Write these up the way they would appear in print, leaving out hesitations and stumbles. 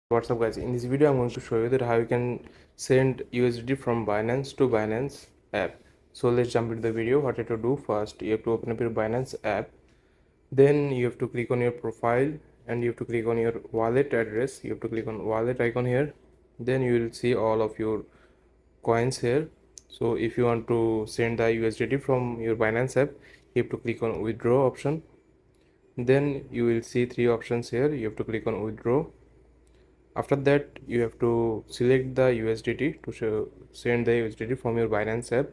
What's up guys, in this video I'm going to show you that how you can send USDT from Binance to Binance app. So let's jump into the video. What you have to do, first you have to open up your Binance app, then you have to click on your profile and you have to click on your wallet address. You have to click on wallet icon here, then you will see all of your coins here. So if you want to send the USDT from your Binance app, you have to click on withdraw option, then you will see three options here. You have to click on withdraw. After that you have to select the USDT to send the USDT from your Binance app,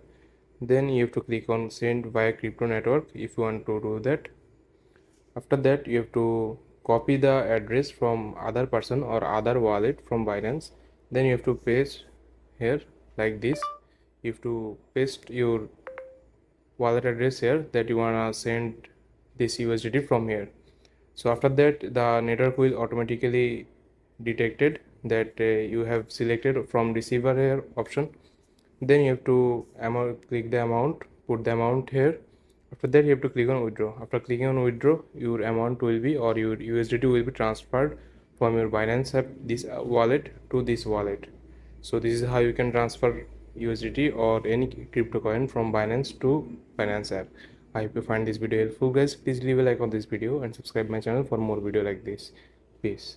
then you have to click on send via crypto network if you want to do that. After that you have to copy the address from other person or other wallet from Binance, then you have to paste here like this. You have to paste your wallet address here that you wanna send this USDT from here. So after that the network will automatically detected that you have selected from receiver here option, then you have to click the amount, put the amount here. After that you have to click on withdraw. After clicking on withdraw, your amount will be, or your USDT will be transferred from your Binance app this wallet to this wallet. So this is how you can transfer USDT or any crypto coin from Binance to Binance app. I hope you find this video helpful guys. Please leave a like on this video and subscribe my channel for more video like this. Peace.